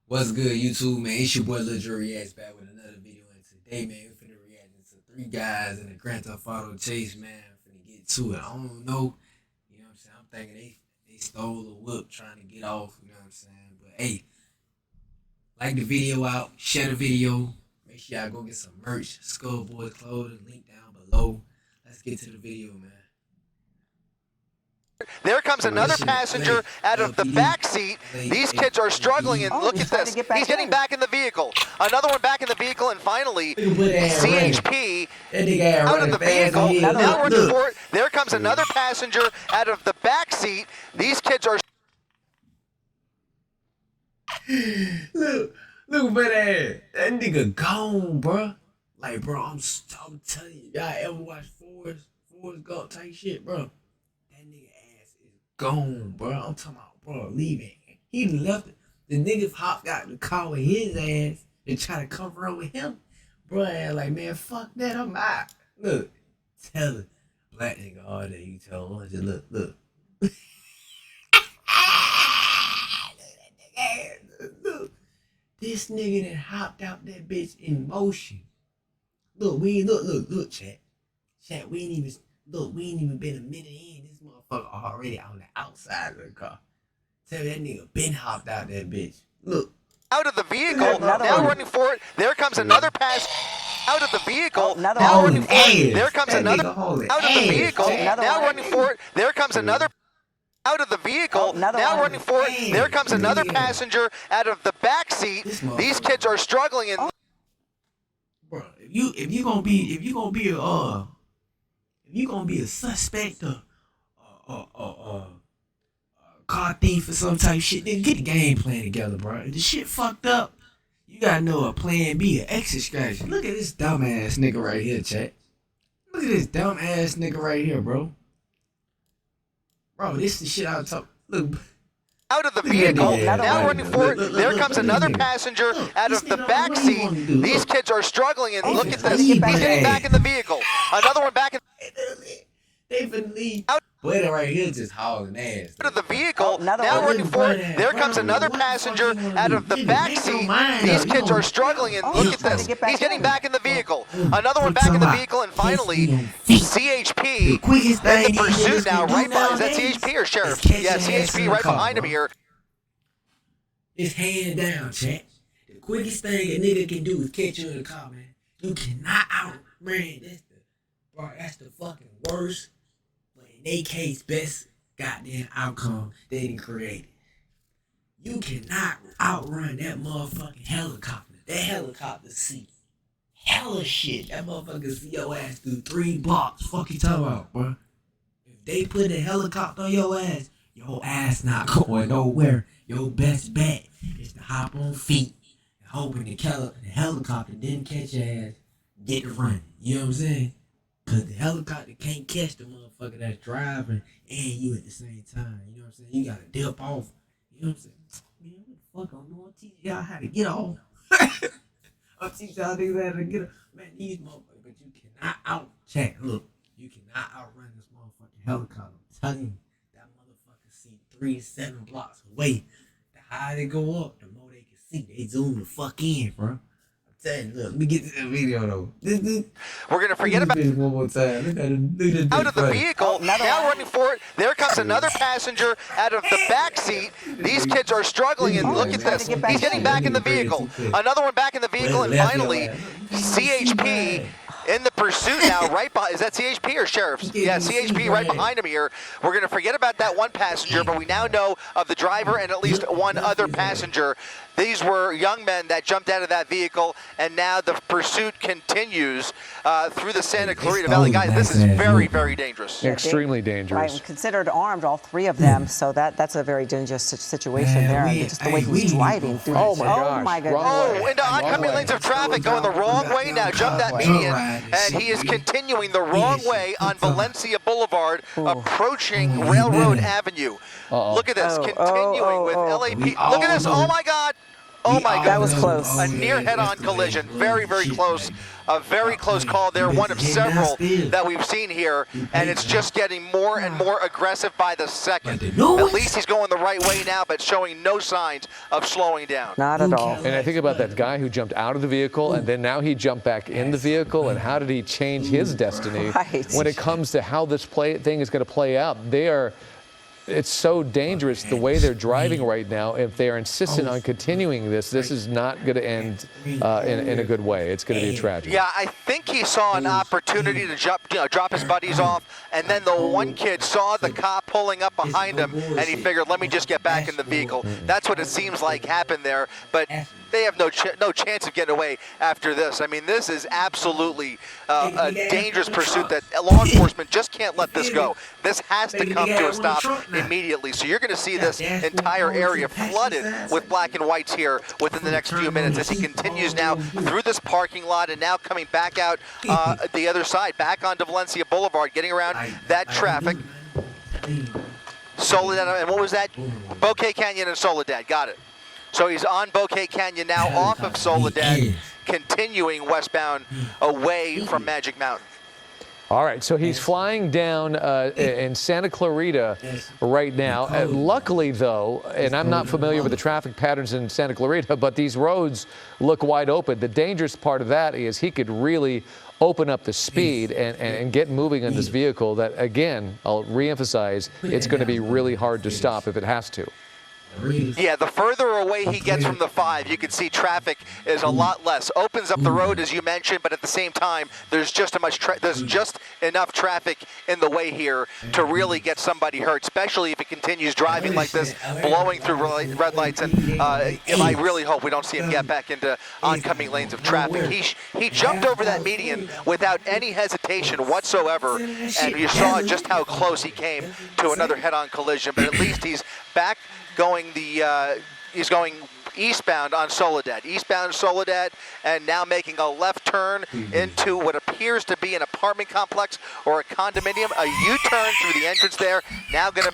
What's good, YouTube, man? It's your boy LilDrillzReacts back with another video. And today, man, we're finna react to 3 guys in a Grand Theft Auto chase, man. I'm finna get to it. I don't know. You know what I'm saying? I'm thinking they stole a whip trying to get off. You know what I'm saying? But hey, like the video out, share the video. Make sure y'all go get some merch, Skullboys clothing, link down below. Let's get to the video, man. There comes another passenger out of the back seat. These kids are struggling, and look at this. He's getting back in the vehicle. Another one back in the vehicle, and finally, CHP out of the vehicle. Now running for it. There comes another passenger out of the back seat. These kids are. Look at that. That nigga gone, bro. Like, bro, I'm telling you, y'all ever watch Forrest Gump type shit, bro? That nigga ass is gone, bro. I'm talking about, bro, leaving. He left it. The niggas hopped out the car with his ass and try to cover up with him. Bro, like, man, fuck that, I'm out. Look, tell it. Black nigga all day, you tell him, just look. Look at that nigga ass, look. This nigga that hopped out that bitch in motion. Look, look, chat. Chat, we ain't even been a minute in. This motherfucker already on the outside of the car. Tell me that nigga been hopped out that bitch. Look. Out of the vehicle, now running for it. There comes another pass. Out of the vehicle, now running for it. There comes another. Out of the vehicle, now running for it. There comes another. Out of the vehicle, now running for it. There comes another passenger out of the back seat. These kids are struggling, and bro, if you gonna be a suspect or car thief or some type of shit, then get the game plan together, bro. If the shit fucked up, you gotta know a plan B, an exit strategy. Look at this dumbass nigga right here, chat. Look at this dumbass nigga right here, bro. Bro, this is the shit I was talking. Look. Out of the vehicle, now running for it. There comes another passenger out of the back seat. These kids are struggling, and look at this. He's getting back in the vehicle. Another one back in. They finna leave. Boy, right here just hauling ass. Out of the vehicle, now running for it. There comes another passenger out of the back seat. These kids are struggling, and look at this. He's getting back in the vehicle. Another one back in the vehicle, and finally, CHP in the pursuit now. Right by, is that CHP or Sheriff? Yeah, CHP right behind him here. It's hand down, chat. The quickest thing a nigga can do is catch you in the car, man. You cannot man. That's the fucking worst. In their case, best goddamn outcome they done created. You cannot outrun that motherfucking helicopter. That helicopter see hella shit. That motherfucker see your ass through 3 blocks. Fuck you talking about, bro? If they put a helicopter on your ass not going nowhere. Your best bet is to hop on feet and hoping the helicopter didn't catch your ass, get to running. You know what I'm saying? Cause the helicopter can't catch the motherfucker that's driving and you at the same time. You know what I'm saying? You gotta dip off. You know what I'm saying? Man, what the fuck I'm gonna teach y'all how to get off. I'll teach y'all niggas how to get off. Man, these motherfuckers, but you cannot look, you cannot outrun this motherfucking helicopter. I'm telling you, that motherfucker see 3 to 7 blocks away. The higher they go up, the more they can see. They zoom the fuck in, bro. Look, let me get to the video though. We're gonna forget about this one more time. Look out of the vehicle, now running for it. There comes another passenger out of the back seat. These kids are struggling, and look at this. He's getting back in the vehicle. Another one back in the vehicle, and finally, CHP in the pursuit now, right behind. Is that CHP or Sheriff? Yeah, CHP right behind him here. We're going to forget about that one passenger, but we now know of the driver and at least one other passenger. These were young men that jumped out of that vehicle, and now the pursuit continues through the Santa Clarita Valley. Guys, this is very, very dangerous. Extremely dangerous. Right, considered armed, all 3 of them, so that's a very dangerous situation there. And just the way he's driving through. Oh my gosh. Oh, into oncoming lanes of traffic going the wrong way now. Jump that median, and he is continuing the wrong way on Valencia Boulevard, approaching Railroad Avenue. Look at this, continuing with LAP. Look at this, oh my God. Oh my That goodness. was close. A near head-on collision. Very, very close. A very close call there, one of several that we've seen here, and it's just getting more and more aggressive by the second. At least he's going the right way now, but showing no signs of slowing down. Not at all. And I think about that guy who jumped out of the vehicle, and then now he jumped back in the vehicle, and how did he change his destiny when it comes to how this thing is going to play out? It's so dangerous the way they're driving right now. If they are insistent on continuing this is not going to end in a good way. It's going to be a tragedy. Yeah, I think he saw an opportunity to drop his buddies off, and then the one kid saw the cop pulling up behind him, and he figured, let me just get back in the vehicle. That's what it seems like happened there, but they have no chance of getting away after this. I mean, this is absolutely a dangerous pursuit that law enforcement just can't let this go. This has to come to a stop immediately. So you're going to see this entire area flooded with black and whites here within the next few minutes as he continues now through this parking lot and now coming back out the other side, back onto Valencia Boulevard, getting around that traffic. Soledad, and what was that? Bouquet Canyon and Soledad, got it. So he's on Bouquet Canyon now, off of Soledad, continuing westbound away from Magic Mountain. All right, so he's flying down in Santa Clarita right now. Luckily, though, and I'm not familiar with the traffic patterns in Santa Clarita, but these roads look wide open. The dangerous part of that is he could really open up the speed and get moving on this vehicle that, again, I'll reemphasize, it's going to be really hard to stop if it has to. Yeah, the further away he gets from the 5, you can see traffic is a lot less. Opens up the road, as you mentioned, but at the same time, there's just enough traffic in the way here to really get somebody hurt, especially if he continues driving like this, blowing through red lights. And I really hope we don't see him get back into oncoming lanes of traffic. He jumped over that median without any hesitation whatsoever, and you saw just how close he came to another head-on collision. But at least he's back going he's going eastbound on Soledad, and now making a left turn into what appears to be an apartment complex or a condominium, a U-turn through the entrance there, now gonna,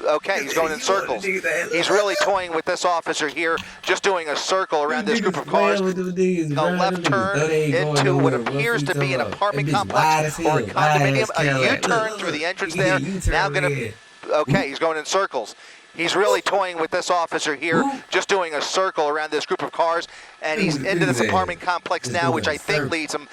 okay, he's going in circles. He's really toying with this officer here, just doing a circle around this group of cars, a left turn into what appears to be an apartment complex or a condominium, a U-turn through the entrance there, now gonna, okay, he's going in circles. He's really toying with this officer here, just doing a circle around this group of cars, and he's into this apartment complex now, which I think leads him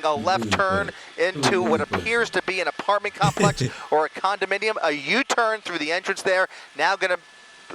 a left turn into what appears to be an apartment complex or a condominium, a U-turn through the entrance there, now gonna,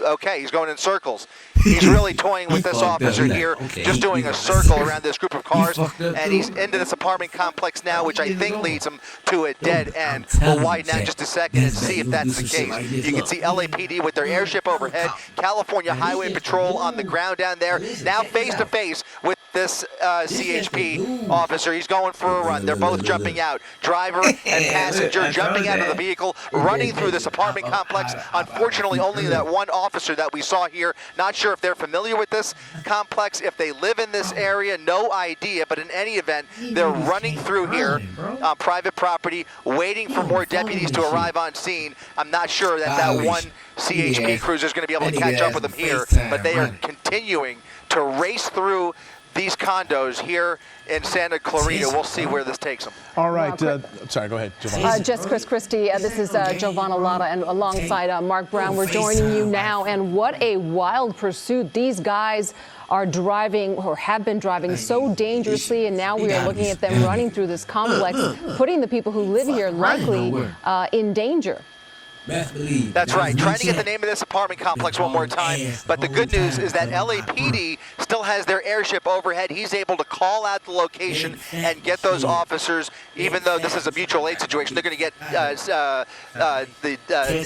okay, he's going in circles. He's really toying with this officer here, just doing a circle around this group of cars, and he's into this apartment complex now, which I think leads him to a dead end. We'll widen out just a second and see if that's the case. You can see LAPD with their airship overhead, California Highway Patrol on the ground down there, now face to face with this CHP officer. He's going for a run. They're both jumping out. Driver and passenger jumping out of the vehicle, running through this apartment complex. Unfortunately, only that one officer that we saw here. Not sure if they're familiar with this complex, if they live in this area, no idea. But in any event, they're running through here on private property, waiting for more deputies to arrive on scene. I'm not sure that one CHP cruiser is going to be able to catch up with them here, but they are continuing to race through these condos here in Santa Clarita. We'll see where this takes them. All right. Sorry, go ahead, Giovanna. Just Chris Christie. This is Giovanna Lotta, and alongside Mark Brown, we're joining you now. And what a wild pursuit. These guys are driving, or have been driving, so dangerously, and now we are looking at them running through this complex, putting the people who live here likely in danger. That's right. Trying to get the name of this apartment complex one more time. But the good news is that LAPD still has their airship overhead. He's able to call out the location and get those officers, even though this is a mutual aid situation. They're going to get the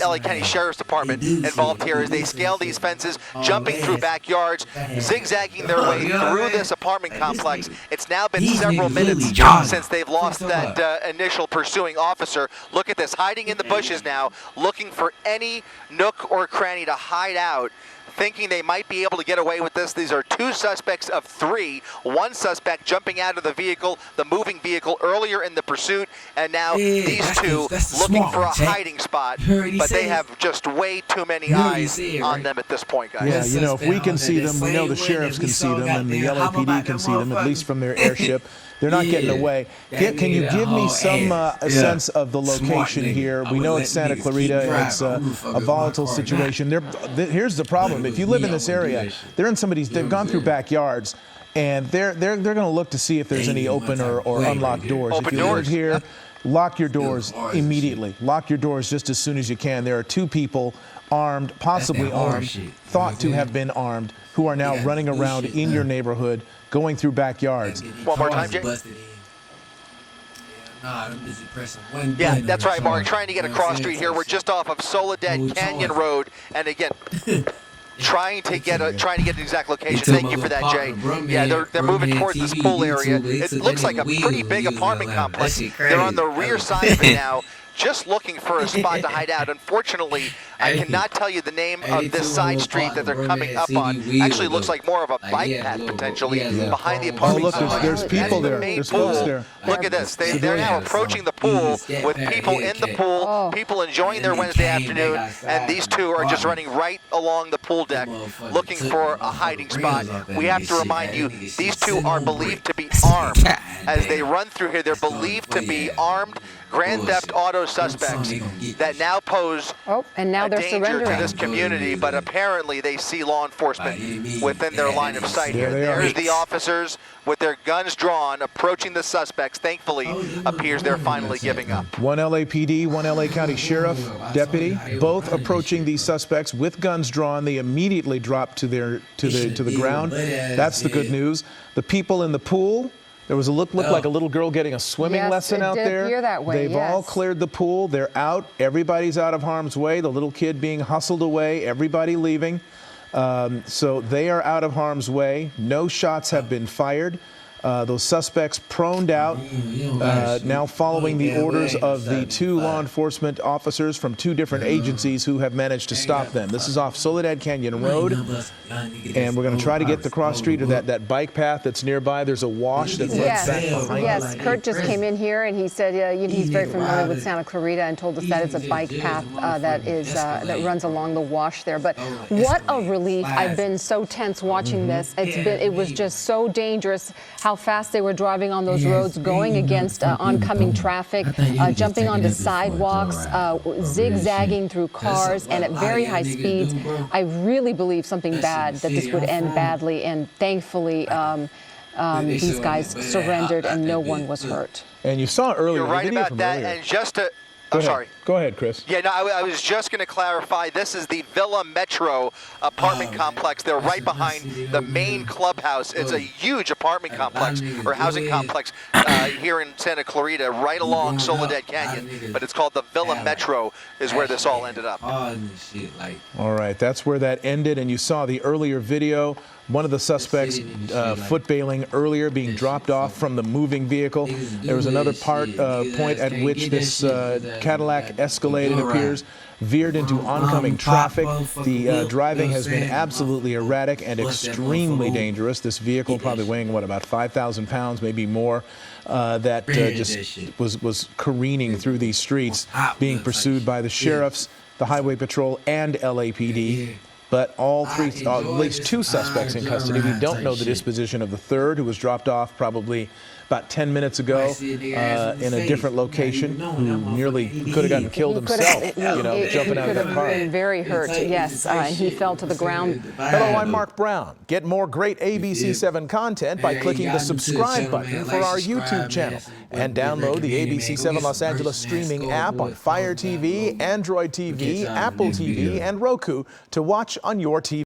LA County Sheriff's Department involved here as they scale these fences, jumping through backyards, zigzagging their way through this apartment complex. It's now been several minutes since they've lost that initial pursuing officer. Look at this, hiding in the bushes now, looking for any nook or cranny to hide out. thinking they might be able to get away with this. These are 2 suspects of 3. 1 suspect jumping out of the vehicle, the moving vehicle, earlier in the pursuit, and now these 2 looking for a hiding spot, but they have just way too many eyes on them at this point, guys. Yeah, you know, if we can see them, we know the sheriffs can see them, and the LAPD can see them, at least from their airship. They're not getting away. Can you give me some sense of the location here? We know it's Santa Clarita. It's a volatile situation. Here's the problem. If you live in this area, they've gone through backyards, and they're going to look to see if there's any open or unlocked doors. If you live here, lock your doors immediately. Lock your doors just as soon as you can. There are 2 people armed, possibly armed, thought to have been armed, who are now running around in your neighborhood, going through backyards. One more time, Jay. Yeah, that's right, Mark. Trying to get across street here. We're just off of Soledad Canyon Road, and again, trying to get an exact location. Thank you for that, Jay. Yeah, they're moving towards this pool area. It looks like a pretty big apartment complex. They're on the rear side of it now, just looking for a spot to hide out. Unfortunately, I cannot tell you the name of this side street that they're coming up on. Actually, it looks like more of a bike path potentially behind the apartment. Oh, look, there's people there. There's folks there. Look at this. They're now approaching the pool with people in the pool, people enjoying their Wednesday afternoon, and these 2 are just running right along the pool deck looking for a hiding spot. We have to remind you, these 2 are believed to be armed. As they run through here, they're believed to be armed Grand Theft Auto suspects that now pose and now they're danger surrendering to this community, but apparently they see law enforcement within their line of sight here. There's the officers with their guns drawn, approaching the suspects. Thankfully, appears they're finally giving up. 1 LAPD, 1 LA County Sheriff deputy, both approaching these suspects with guns drawn. They immediately drop to the ground. That's the good news. The people in the pool. There was looked like a little girl getting a swimming lesson out there. Yes, it did appear that way, They've all cleared the pool. They're out. Everybody's out of harm's way. The little kid being hustled away. Everybody leaving. So they are out of harm's way. No shots have been fired. Those suspects proned out, now following the orders of the 2 law enforcement officers from 2 different agencies who have managed to stop them. This is off Soledad Canyon Road, and we're going to try to get the cross street or that bike path that's nearby. There's a wash that runs back behind. Yes, Kurt just came in here and he said he's very familiar with Santa Clarita and told us that it's a bike path that runs along the wash there. But what a relief! I've been so tense watching this. It was just so dangerous how fast they were driving on those roads, going against oncoming traffic, jumping onto sidewalks, zigzagging through cars, and at very high speeds. I really believe something bad, that this would end badly, and thankfully these guys surrendered and no one was hurt. And you saw earlier. You're right about that, and just to... I'm sorry. Go ahead, Chris. Yeah, no, I was just going to clarify. This is the Villa Metro apartment complex. They're right behind the main clubhouse. It's a huge apartment complex or housing complex here in Santa Clarita, right along Soledad Canyon. But it's called the Villa Metro is where this all ended up. All right, that's where that ended. And you saw the earlier video. One of the suspects foot bailing earlier, being dropped off from the moving vehicle. There was another point at which this Cadillac Escalade, it appears, veered into oncoming traffic. The driving has been absolutely erratic and extremely dangerous. This vehicle probably weighing, what, about 5,000 pounds, maybe more, that just was careening through these streets, being pursued by the sheriffs, the Highway Patrol, and LAPD. But all 3, at least 2 suspects in custody. We don't know the disposition of the 3rd, who was dropped off probably about 10 minutes ago in a different location, who nearly could have gotten killed himself, jumping out of that car. He could have been very hurt, yes, and he fell to the ground. Hello, I'm Mark Brown. Get more great ABC7 content by clicking the subscribe button for our YouTube channel, and download the ABC7 Los Angeles streaming app on Fire TV, Android TV, Apple TV, and Roku to watch on your TV.